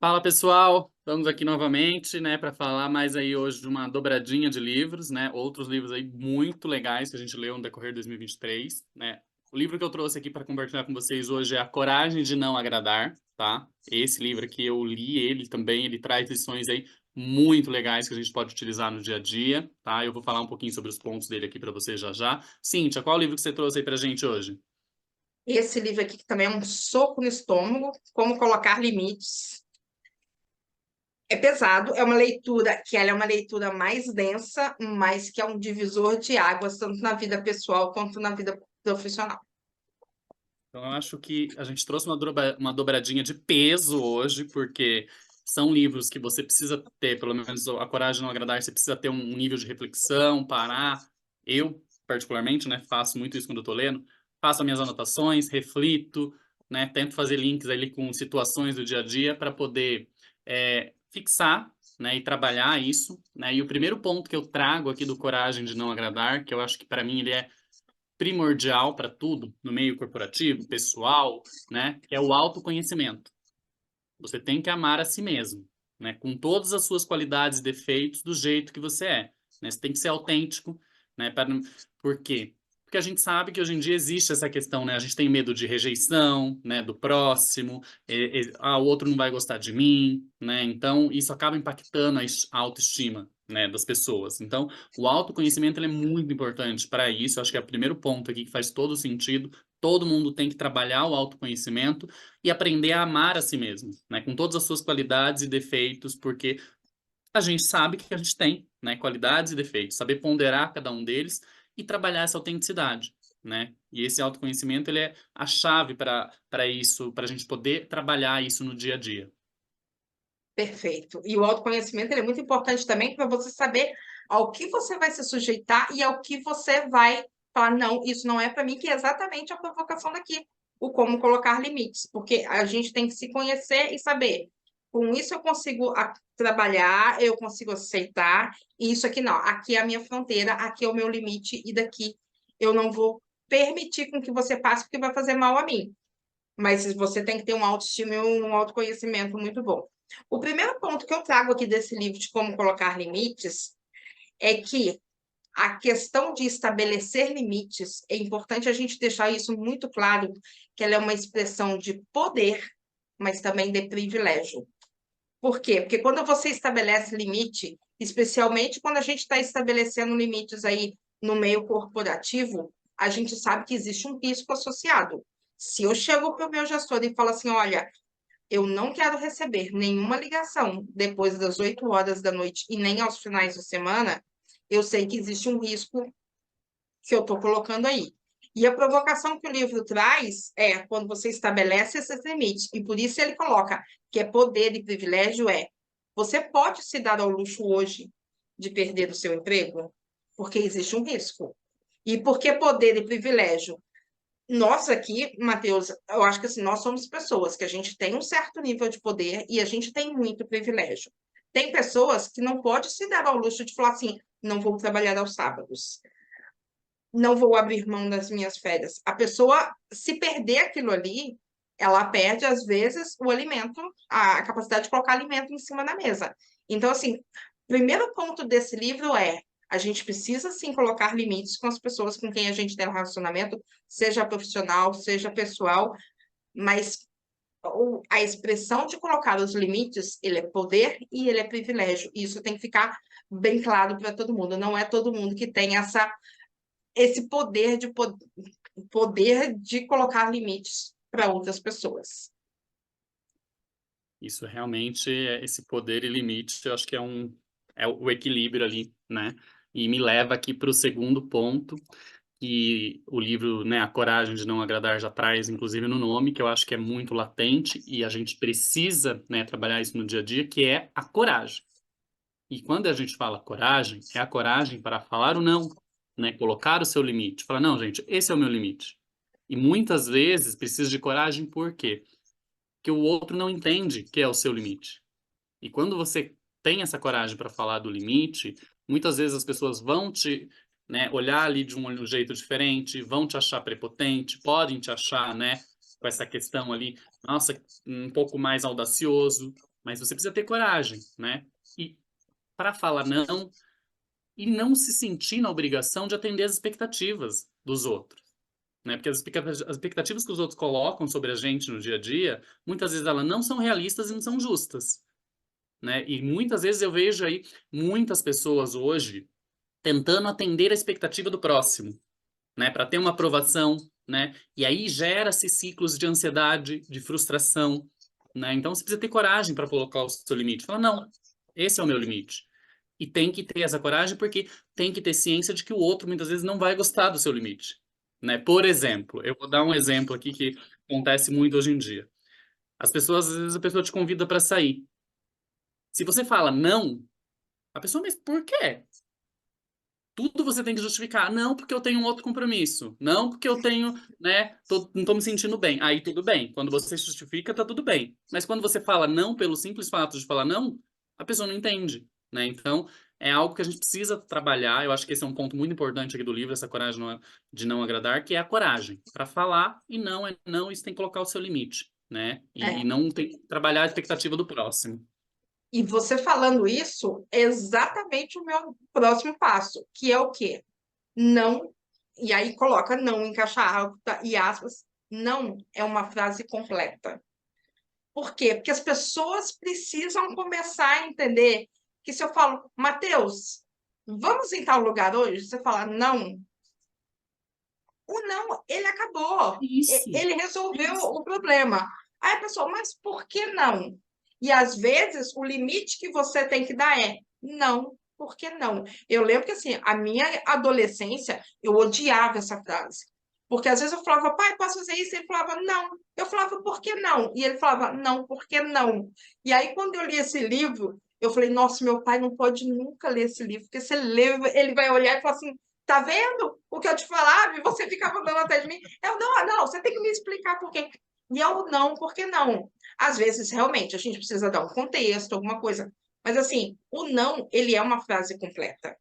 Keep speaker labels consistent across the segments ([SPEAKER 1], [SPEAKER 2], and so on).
[SPEAKER 1] Fala pessoal, estamos aqui novamente, né, para falar mais aí hoje de uma dobradinha de livros, né, outros livros aí muito legais que a gente leu no decorrer de 2023, né. O livro que eu trouxe aqui para compartilhar com vocês hoje é A Coragem de Não Agradar, tá? Esse livro aqui eu li ele também, ele traz lições aí muito legais que a gente pode utilizar no dia a dia, tá? Eu vou falar um pouquinho sobre os pontos dele aqui para vocês já já. Cíntia, qual livro que você trouxe aí pra gente hoje?
[SPEAKER 2] Esse livro aqui, que também é um soco no estômago, Como Colocar Limites. É pesado, é uma leitura que ela é uma leitura mais densa, mas que é um divisor de águas, tanto na vida pessoal quanto na vida profissional.
[SPEAKER 1] Então, eu acho que a gente trouxe uma dobradinha de peso hoje, porque são livros que você precisa ter, pelo menos a coragem de não agradar, você precisa ter um nível de reflexão, parar. Eu, particularmente, né, faço muito isso quando eu tô lendo, faço as minhas anotações, reflito, né, tento fazer links ali com situações do dia a dia para poder fixar, né, e trabalhar isso, né. E o primeiro ponto que eu trago aqui do Coragem de Não Agradar, que eu acho que para mim ele é primordial para tudo, no meio corporativo, pessoal, né, que é o autoconhecimento. Você tem que amar a si mesmo, né, com todas as suas qualidades e defeitos do jeito que você é, né? Você tem que ser autêntico, né, por quê? Porque a gente sabe que hoje em dia existe essa questão, né? A gente tem medo de rejeição, né, do próximo, o outro não vai gostar de mim, né? Então isso acaba impactando a autoestima, né, das pessoas. Então, o autoconhecimento ele é muito importante para isso. Eu acho que é o primeiro ponto aqui que faz todo sentido. Todo mundo tem que trabalhar o autoconhecimento e aprender a amar a si mesmo, né, com todas as suas qualidades e defeitos, porque a gente sabe que a gente tem, né, qualidades e defeitos, saber ponderar cada um deles e trabalhar essa autenticidade, né? E esse autoconhecimento ele é a chave para isso, para a gente poder trabalhar isso no dia a dia.
[SPEAKER 2] Perfeito. E o autoconhecimento ele é muito importante também para você saber ao que você vai se sujeitar e ao que você vai falar, não, isso não é para mim, que é exatamente a provocação daqui, o como colocar limites, porque a gente tem que se conhecer e saber. Com isso eu consigo trabalhar, eu consigo aceitar, e isso aqui não, aqui é a minha fronteira, aqui é o meu limite, e daqui eu não vou permitir com que você passe, porque vai fazer mal a mim. Mas você tem que ter uma autoestima e um autoconhecimento muito bom. O primeiro ponto que eu trago aqui desse livro de como colocar limites é que a questão de estabelecer limites, é importante a gente deixar isso muito claro, que ela é uma expressão de poder, mas também de privilégio. Por quê? Porque quando você estabelece limite, especialmente quando a gente está estabelecendo limites aí no meio corporativo, a gente sabe que existe um risco associado. Se eu chego para o meu gestor e falo assim, olha, eu não quero receber nenhuma ligação depois das 8 horas da noite e nem aos finais de semana, eu sei que existe um risco que eu estou colocando aí. E a provocação que o livro traz é quando você estabelece esses limites, e por isso ele coloca que é poder e privilégio você pode se dar ao luxo hoje de perder o seu emprego, porque existe um risco. E por que poder e privilégio? Nós aqui, Matheus, eu acho que assim, nós somos pessoas que a gente tem um certo nível de poder e a gente tem muito privilégio. Tem pessoas que não podem se dar ao luxo de falar assim, não vou trabalhar aos sábados, não vou abrir mão das minhas férias. A pessoa, se perder aquilo ali, ela perde, às vezes, o alimento, a capacidade de colocar alimento em cima da mesa. Então, assim, o primeiro ponto desse livro é a gente precisa, sim, colocar limites com as pessoas com quem a gente tem um relacionamento, seja profissional, seja pessoal, mas a expressão de colocar os limites, ele é poder e ele é privilégio. Isso tem que ficar bem claro para todo mundo. Não é todo mundo que tem esse poder de colocar limites para outras pessoas.
[SPEAKER 1] Isso realmente, esse poder e limite, eu acho que é o equilíbrio ali, né? E me leva aqui para o segundo ponto, que o livro, né, A Coragem de Não Agradar já traz, inclusive, no nome, que eu acho que é muito latente e a gente precisa, né, trabalhar isso no dia a dia, que é a coragem. E quando a gente fala coragem, é a coragem para falar o não, né, colocar o seu limite, falar, não, gente, esse é o meu limite. E muitas vezes precisa de coragem por quê? Porque o outro não entende que é o seu limite. E quando você tem essa coragem para falar do limite, muitas vezes as pessoas vão te, né, olhar ali de um jeito diferente, vão te achar prepotente, podem te achar, né, com essa questão ali, nossa, um pouco mais audacioso, Mas você precisa ter coragem, né? E para falar não e não se sentir na obrigação de atender as expectativas dos outros, né? Porque as expectativas que os outros colocam sobre a gente no dia a dia, muitas vezes elas não são realistas e não são justas, né? E muitas vezes eu vejo aí muitas pessoas hoje tentando atender a expectativa do próximo, né? Para ter uma aprovação, né? E aí gera-se ciclos de ansiedade, de frustração, né? Então você precisa ter coragem para colocar o seu limite. Falar, não, esse é o meu limite. E tem que ter essa coragem porque tem que ter ciência de que o outro muitas vezes não vai gostar do seu limite, né? Por exemplo, eu vou dar um exemplo aqui que acontece muito hoje em dia. As pessoas, às vezes a pessoa te convida para sair. Se você fala não, a pessoa, mas por quê? Tudo você tem que justificar. Não, porque eu tenho um outro compromisso. Não, porque eu tenho, né, não tô me sentindo bem. Aí tudo bem. Quando você justifica, tá tudo bem. Mas quando você fala não pelo simples fato de falar não, a pessoa não entende, né? Então, é algo que a gente precisa trabalhar. Eu acho que esse é um ponto muito importante aqui do livro, essa coragem de não agradar, que é a coragem para falar e não é não, isso tem que colocar o seu limite, né? E
[SPEAKER 2] É.
[SPEAKER 1] não tem que trabalhar a expectativa do próximo.
[SPEAKER 2] E você falando isso é exatamente o meu próximo passo, que é o quê? Não, e aí coloca não em caixa alta e aspas, não é uma frase completa. Por quê? Porque as pessoas precisam começar a entender que se eu falo, Mateus, vamos em tal lugar hoje? Você fala, não. O não, ele acabou.
[SPEAKER 1] Isso,
[SPEAKER 2] Ele resolveu
[SPEAKER 1] isso.
[SPEAKER 2] o problema. Aí a pessoa, mas por que não? E às vezes o limite que você tem que dar é não, por que não? Eu lembro que assim, a minha adolescência, eu odiava essa frase. Porque às vezes eu falava, pai, posso fazer isso? Ele falava, não. Eu falava, por que não? E ele falava, não, por que não? E aí, quando eu li esse livro, eu falei, nossa, meu pai não pode nunca ler esse livro, porque se ele ler, ele vai olhar e falar assim, tá vendo o que eu te falava? E você ficava andando atrás de mim. Eu, não, não, você tem que me explicar por quê. E eu, não, por que não? Às vezes, realmente, a gente precisa dar um contexto, alguma coisa. Mas, assim, o não, ele é uma frase completa.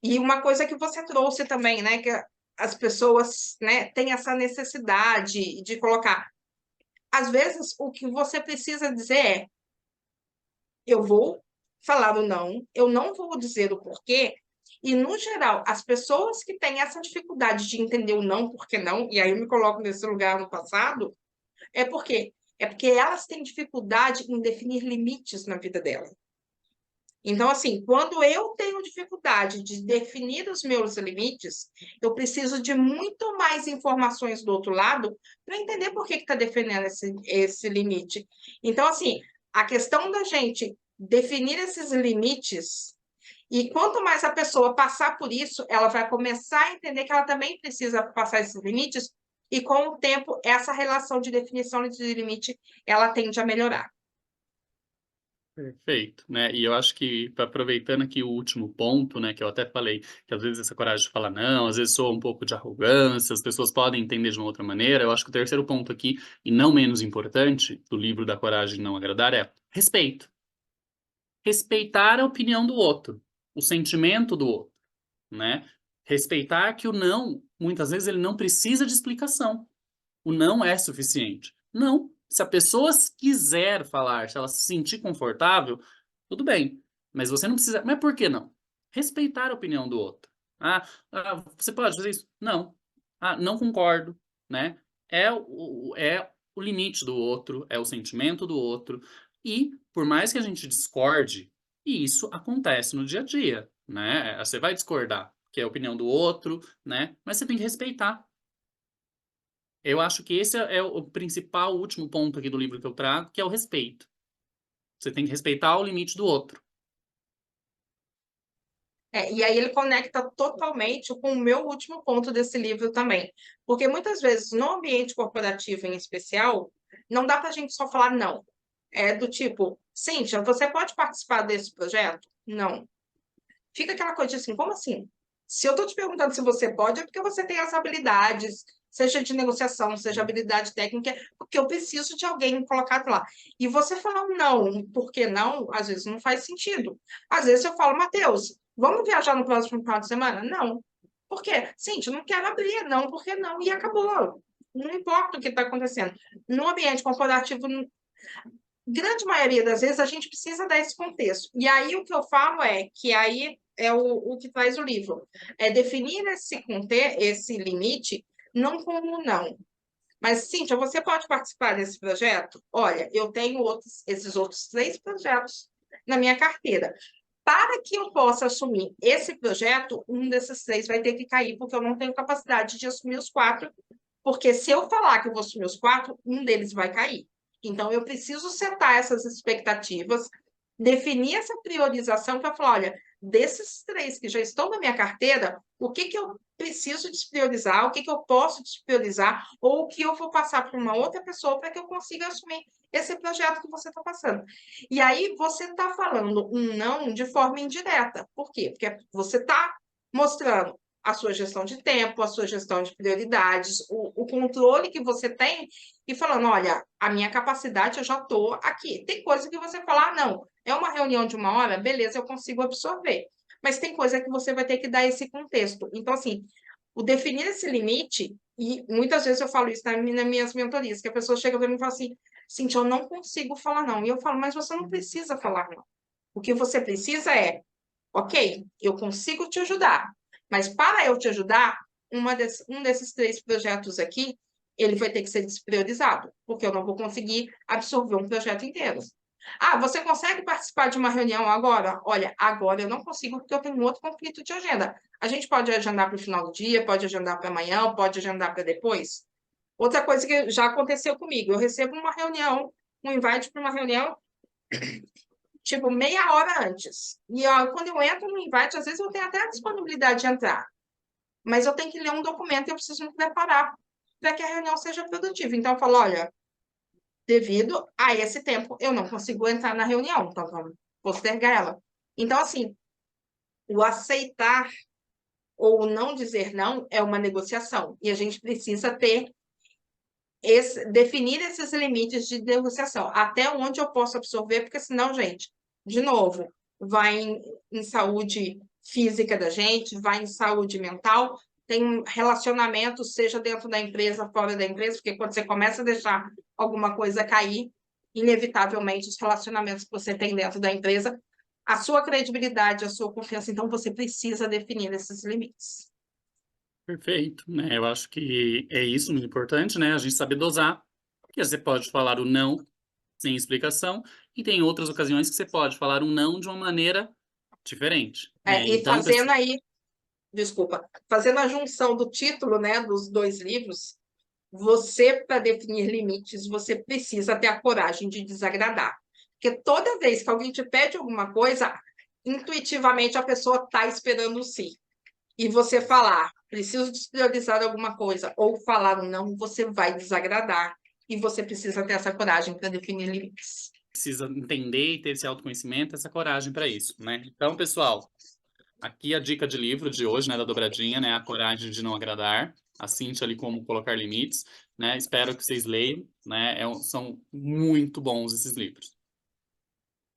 [SPEAKER 2] E uma coisa que você trouxe também, né, que as pessoas, né, têm essa necessidade de colocar. Às vezes, o que você precisa dizer é: eu vou falar o não, eu não vou dizer o porquê. E, no geral, as pessoas que têm essa dificuldade de entender o não, porque não, e aí eu me coloco nesse lugar no passado, é porque elas têm dificuldade em definir limites na vida dela. Então, assim, quando eu tenho dificuldade de definir os meus limites, eu preciso de muito mais informações do outro lado para entender por que está defendendo esse limite. Então, assim, a questão da gente definir esses limites, e quanto mais a pessoa passar por isso, ela vai começar a entender que ela também precisa passar esses limites, e com o tempo, essa relação de definição de limite, ela tende a melhorar.
[SPEAKER 1] Perfeito, né? E eu acho que, aproveitando aqui o último ponto, né, que eu até falei, que às vezes essa coragem de falar não, às vezes soa um pouco de arrogância, as pessoas podem entender de uma outra maneira. Eu acho que o terceiro ponto aqui, e não menos importante, do livro da Coragem de Não Agradar, é respeito. Respeitar a opinião do outro, o sentimento do outro, né? Respeitar que o não, muitas vezes, ele não precisa de explicação. O não é suficiente. Não. Se a pessoa quiser falar, se ela se sentir confortável, tudo bem. Mas você não precisa. Mas por que não? Respeitar a opinião do outro. Você pode fazer isso? Não. Não concordo, né? É o limite do outro, é o sentimento do outro. E, por mais que a gente discorde, isso acontece no dia a dia, né? Você vai discordar, que é a opinião do outro, né? Mas você tem que respeitar. Eu acho que esse é o principal, último ponto aqui do livro que eu trago, que é o respeito. Você tem que respeitar o limite do outro.
[SPEAKER 2] E aí ele conecta totalmente com o meu último ponto desse livro também. Porque muitas vezes, no ambiente corporativo em especial, não dá para a gente só falar não. É do tipo, Cíntia, você pode participar desse projeto? Não. Fica aquela coisa assim, como assim? Se eu estou te perguntando se você pode, é porque você tem as habilidades, seja de negociação, seja habilidade técnica, porque eu preciso de alguém colocado lá. E você falar um não, por que não, às vezes não faz sentido. Às vezes eu falo, Matheus, vamos viajar no próximo final de semana? Não. Por quê? Gente, não quero abrir, não, porque não, e acabou. Não importa o que está acontecendo. No ambiente corporativo, grande maioria das vezes a gente precisa dar esse contexto. E aí o que eu falo é que aí é o que traz o livro. É definir esse limite não como não. Mas, Cíntia, você pode participar desse projeto? Olha, eu tenho esses outros 3 projetos na minha carteira. Para que eu possa assumir esse projeto, um desses 3 vai ter que cair, porque eu não tenho capacidade de assumir os 4, porque se eu falar que eu vou assumir os 4, um deles vai cair. Então, eu preciso setar essas expectativas, definir essa priorização para falar, olha, desses 3 que já estão na minha carteira, o que eu preciso despriorizar, o que eu posso despriorizar, ou o que eu vou passar para uma outra pessoa para que eu consiga assumir esse projeto que você está passando. E aí você está falando um não de forma indireta. Por quê? Porque você está mostrando a sua gestão de tempo, a sua gestão de prioridades, o controle que você tem e falando, olha, a minha capacidade eu já estou aqui. Tem coisa que você fala, ah, não, é uma reunião de 1 hora, beleza, eu consigo absorver. Mas tem coisa que você vai ter que dar esse contexto. Então, assim, o definir esse limite, e muitas vezes eu falo isso nas minhas mentorias, que a pessoa chega para mim e fala assim, Cintia, eu não consigo falar não. E eu falo, mas você não precisa falar não. O que você precisa é, ok, eu consigo te ajudar, mas para eu te ajudar, um desses 3 projetos aqui, ele vai ter que ser despriorizado, porque eu não vou conseguir absorver um projeto inteiro. Ah, você consegue participar de uma reunião agora? Olha, agora eu não consigo porque eu tenho outro conflito de agenda. A gente pode agendar para o final do dia, pode agendar para amanhã, pode agendar para depois. Outra coisa que já aconteceu comigo, eu recebo uma reunião, um invite para uma reunião, tipo, meia hora antes. E ó, quando eu entro no invite, às vezes eu tenho até a disponibilidade de entrar, mas eu tenho que ler um documento e eu preciso me preparar para que a reunião seja produtiva. Então, eu falo, olha, devido a esse tempo, eu não consigo entrar na reunião, então vamos postergar ela. Então, assim, o aceitar ou o não dizer não é uma negociação, e a gente precisa definir esses limites de negociação, até onde eu posso absorver, porque senão, gente, de novo, vai em saúde física da gente, vai em saúde mental, tem relacionamento, seja dentro da empresa, fora da empresa, porque quando você começa a deixar alguma coisa cair, inevitavelmente os relacionamentos que você tem dentro da empresa, a sua credibilidade, a sua confiança, então você precisa definir esses limites.
[SPEAKER 1] Perfeito, né? Eu acho que é isso muito importante, né? A gente saber dosar, porque você pode falar o não sem explicação, e tem outras ocasiões que você pode falar um não de uma maneira diferente, né?
[SPEAKER 2] E
[SPEAKER 1] Então,
[SPEAKER 2] fazendo aí, desculpa, fazendo a junção do título, né, dos 2 livros, você, para definir limites, você precisa ter a coragem de desagradar. Porque toda vez que alguém te pede alguma coisa, intuitivamente a pessoa está esperando o sim. E você falar, preciso despriorizar alguma coisa, ou falar não, você vai desagradar. E você precisa ter essa coragem para definir limites.
[SPEAKER 1] precisa entender e ter esse autoconhecimento, essa coragem para isso, né? Então, pessoal, aqui a dica de livro de hoje, né, da dobradinha, né, A Coragem de Não Agradar, a Cíntia ali como colocar limites, né? Espero que vocês leiam, né? São muito bons esses livros.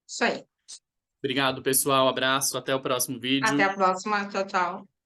[SPEAKER 2] Isso aí.
[SPEAKER 1] Obrigado, pessoal. Abraço, até o próximo
[SPEAKER 2] Até
[SPEAKER 1] vídeo.
[SPEAKER 2] a próxima. Tchau, tchau.